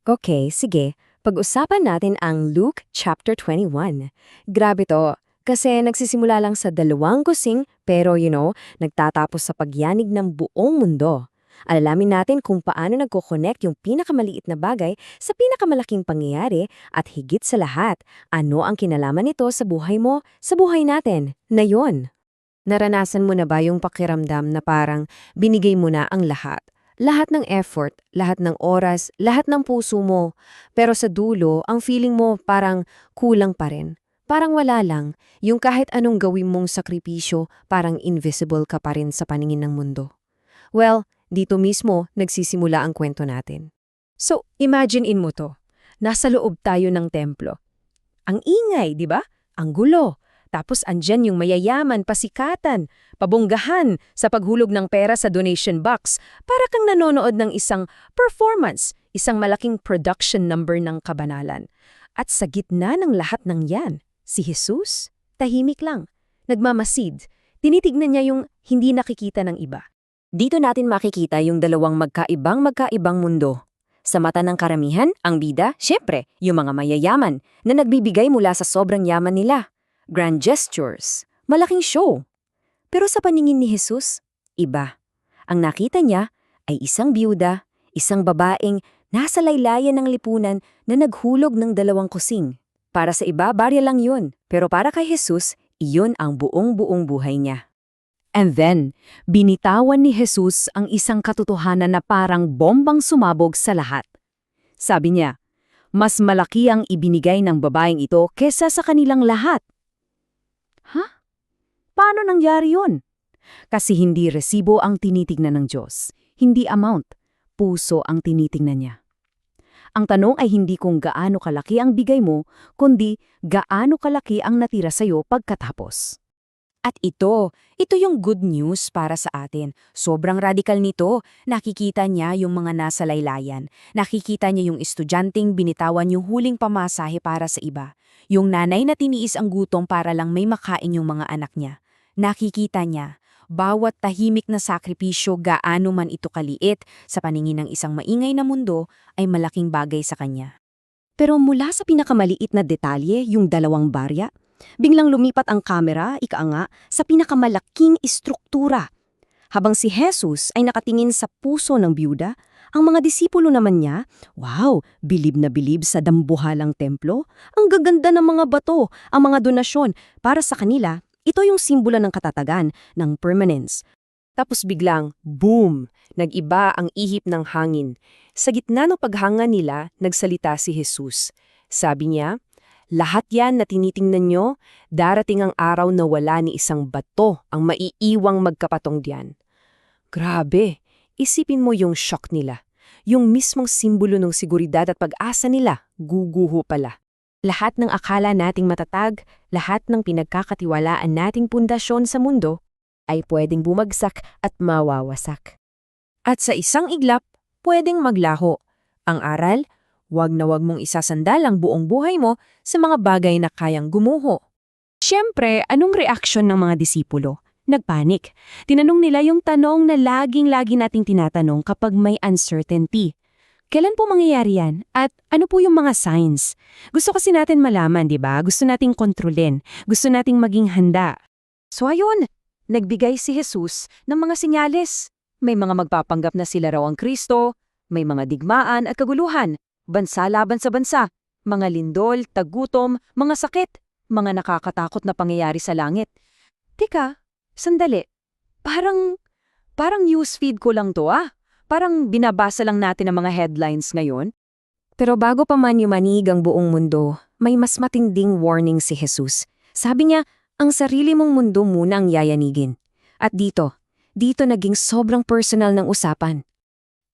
Okay, sige. Pag-usapan natin ang Luke chapter 21. Grabe to. Kasi nagsisimula lang sa dalawang kusing pero nagtatapos sa pagyanig ng buong mundo. Alalamin natin kung paano nagko-connect yung pinakamaliit na bagay sa pinakamalaking pangyayari at higit sa lahat, ano ang kinalaman nito sa buhay mo, sa buhay natin, na yon. Naranasan mo na ba yung pakiramdam na parang binigay mo na ang lahat? Lahat ng effort, lahat ng oras, lahat ng puso mo. Pero sa dulo, ang feeling mo parang kulang pa rin. Parang wala lang. Yung kahit anong gawin mong sakripisyo, parang invisible ka pa rin sa paningin ng mundo. Well, dito mismo nagsisimula ang kwento natin. So, imagine mo to. Nasa loob tayo ng templo. Ang ingay, di ba? Ang gulo. Tapos andyan yung mayayaman, pasikatan, pabonggahan sa paghulog ng pera sa donation box para kang nanonood ng isang performance, isang malaking production number ng kabanalan. At sa gitna ng lahat ng yan, si Jesus, tahimik lang, nagmamasid, tinitignan niya yung hindi nakikita ng iba. Dito natin makikita yung dalawang magkaibang mundo. Sa mata ng karamihan, ang bida, syempre, yung mga mayayaman na nagbibigay mula sa sobrang yaman nila. Grand gestures, malaking show. Pero sa paningin ni Jesus, iba. Ang nakita niya ay isang biyuda, isang babaeng nasa laylayan ng lipunan na naghulog ng 2 kusing. Para sa iba, barya lang yun. Pero para kay Jesus, iyon ang buong buhay niya. And then, binitawan ni Jesus ang isang katotohanan na parang bombang sumabog sa lahat. Sabi niya, mas malaki ang ibinigay ng babaeng ito kesa sa kanilang lahat. Ha? Paano nangyari yun? Kasi hindi resibo ang tinitignan ng Diyos. Hindi amount. Puso ang tinitingnan niya. Ang tanong ay hindi kung gaano kalaki ang bigay mo, kundi gaano kalaki ang natira sa'yo pagkatapos. At ito yung good news para sa atin. Sobrang radikal nito. Nakikita niya yung mga nasa laylayan. Nakikita niya yung estudyanteng binitawan yung huling pamasahe para sa iba. Yung nanay na tiniis ang gutom para lang may makain yung mga anak niya. Nakikita niya, bawat tahimik na sakripisyo gaano man ito kaliit sa paningin ng isang maingay na mundo ay malaking bagay sa kanya. Pero mula sa pinakamaliit na detalye, yung 2 barya, biglang lumipat ang kamera, ika-nga, sa pinakamalaking istruktura. Habang si Jesus ay nakatingin sa puso ng biyuda, ang mga disipulo naman niya, wow, bilib na bilib sa dambuhalang templo. Ang gaganda ng mga bato, ang mga donasyon. Para sa kanila, ito yung simbolo ng katatagan, ng permanence. Tapos biglang, boom! Nag-iba ang ihip ng hangin. Sa gitna ng paghanga nila, nagsalita si Jesus. Sabi niya, lahat yan na tinitingnan nyo, darating ang araw na wala ni isang bato ang maiiwang magkapatong diyan. Grabe, isipin mo yung shock nila. Yung mismong simbolo ng seguridad at pag-asa nila, guguho pala. Lahat ng akala nating matatag, lahat ng pinagkakatiwalaan nating pundasyon sa mundo, ay pwedeng bumagsak at mawawasak. At sa isang iglap, pwedeng maglaho. Ang aral, wag na wag mong isasandal ang buong buhay mo sa mga bagay na kayang gumuho. Siyempre, anong reaksyon ng mga disipulo? Nagpanik. Tinanong nila yung tanong na laging-lagi nating tinatanong kapag may uncertainty. Kailan po mangyayari yan? At ano po yung mga signs? Gusto kasi natin malaman, di ba? Gusto nating kontrolin. Gusto nating maging handa. So ayun, nagbigay si Jesus ng mga senyales. May mga magpapanggap na sila raw ang Kristo, may mga digmaan at kaguluhan, bansa laban sa bansa, mga lindol, tagutom, mga sakit, mga nakakatakot na pangyayari sa langit. Teka, sandali. Parang newsfeed ko lang to Parang binabasa lang natin ang mga headlines ngayon. Pero bago pa man yumanig ang buong mundo, may mas matinding warning si Jesus. Sabi niya, ang sarili mong mundo muna ang yayanigin. At dito naging sobrang personal ng usapan.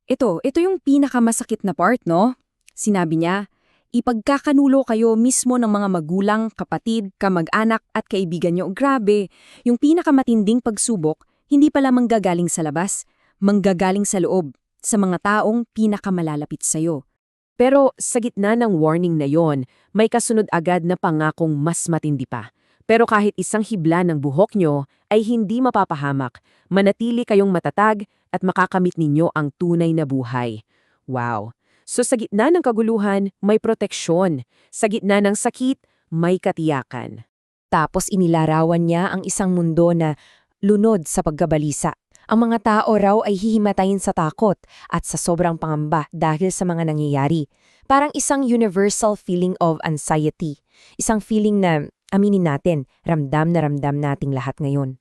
Ito yung pinakamasakit na part, no? Sinabi niya, ipagkakanulo kayo mismo ng mga magulang, kapatid, kamag-anak at kaibigan niyo. Grabe, yung pinakamatinding pagsubok, hindi pala manggagaling sa labas, manggagaling sa loob, sa mga taong pinakamalalapit sa'yo. Pero sa gitna ng warning na yon, may kasunod agad na pangakong mas matindi pa. Pero kahit isang hibla ng buhok nyo ay hindi mapapahamak, manatili kayong matatag at makakamit ninyo ang tunay na buhay. Wow! So sa gitna ng kaguluhan, may proteksyon. Sa gitna ng sakit, may katiyakan. Tapos inilarawan niya ang isang mundo na lunod sa pagkabalisa. Ang mga tao raw ay hihimatayin sa takot at sa sobrang pangamba dahil sa mga nangyayari. Parang isang universal feeling of anxiety. Isang feeling na, aminin natin, ramdam na ramdam nating lahat ngayon.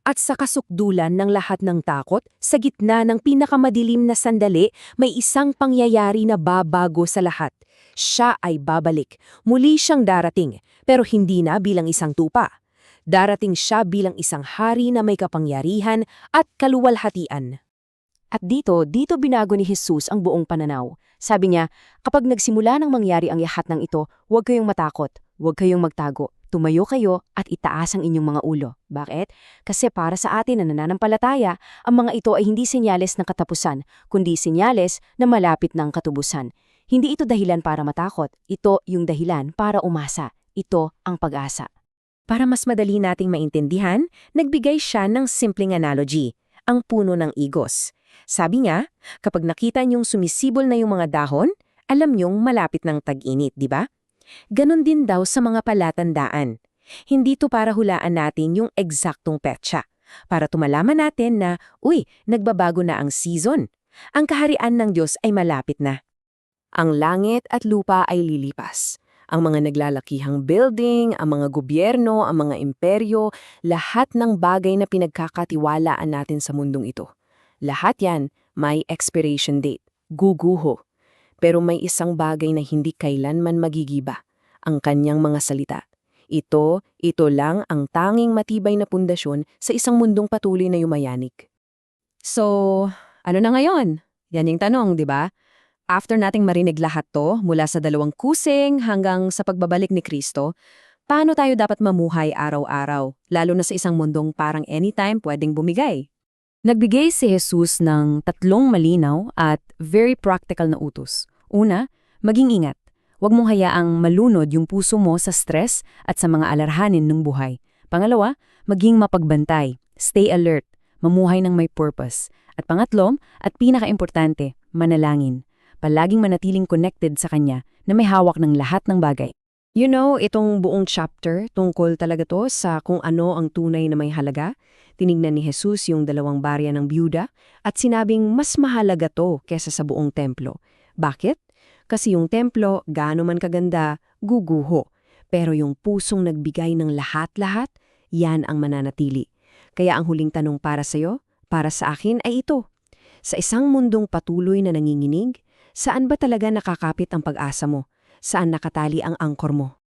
At sa kasukdulan ng lahat ng takot, sa gitna ng pinakamadilim na sandali, may isang pangyayari na babago sa lahat. Siya ay babalik. Muli siyang darating, pero hindi na bilang isang tupa. Darating siya bilang isang hari na may kapangyarihan at kaluwalhatian. At dito binago ni Jesus ang buong pananaw. Sabi niya, kapag nagsimula nang mangyari ang lahat ng ito, huwag kayong matakot, huwag kayong magtago. Tumayo kayo at itaas ang inyong mga ulo. Bakit? Kasi para sa atin na nananampalataya, ang mga ito ay hindi senyales ng katapusan, kundi senyales na malapit ng katubusan. Hindi ito dahilan para matakot, ito yung dahilan para umasa. Ito ang pag-asa. Para mas madali nating maintindihan, nagbigay siya ng simpleng analogy, ang puno ng igos. Sabi niya, kapag nakita niyong sumisibol na yung mga dahon, alam niyong malapit ng tag-init, di ba? Ganon din daw sa mga palatandaan. Hindi to para hulaan natin yung eksaktong petsa. Para tumalaman natin na, nagbabago na ang season. Ang kaharian ng Diyos ay malapit na. Ang langit at lupa ay lilipas. Ang mga naglalakihang building, ang mga gobyerno, ang mga imperyo, lahat ng bagay na pinagkakatiwalaan natin sa mundong ito. Lahat yan may expiration date, guguho. Pero may isang bagay na hindi kailanman magigiba, ang kanyang mga salita. Ito lang ang tanging matibay na pundasyon sa isang mundong patuloy na yumayanig. So, ano na ngayon? Yan yung tanong, di ba? After nating marinig lahat to, mula sa dalawang kusing hanggang sa pagbabalik ni Kristo, paano tayo dapat mamuhay araw-araw, lalo na sa isang mundong parang anytime pwedeng bumigay? Nagbigay si Jesus ng 3 malinaw at very practical na utos. Una, maging ingat. Huwag mong hayaang malunod yung puso mo sa stress at sa mga alarhanin ng buhay. Pangalawa, maging mapagbantay. Stay alert. Mamuhay ng may purpose. At pangatlo, at pinakaimportante, manalangin. Palaging manatiling connected sa Kanya na may hawak ng lahat ng bagay. You know, itong buong chapter, tungkol talaga to sa kung ano ang tunay na may halaga. Tinignan ni Jesus yung 2 barya ng byuda at sinabing mas mahalaga to kesa sa buong templo. Bakit? Kasi yung templo, gaano man kaganda, guguho. Pero yung pusong nagbigay ng lahat-lahat, yan ang mananatili. Kaya ang huling tanong para sa'yo, para sa akin ay ito. Sa isang mundong patuloy na nanginginig, saan ba talaga nakakapit ang pag-asa mo? Saan nakatali ang angkor mo?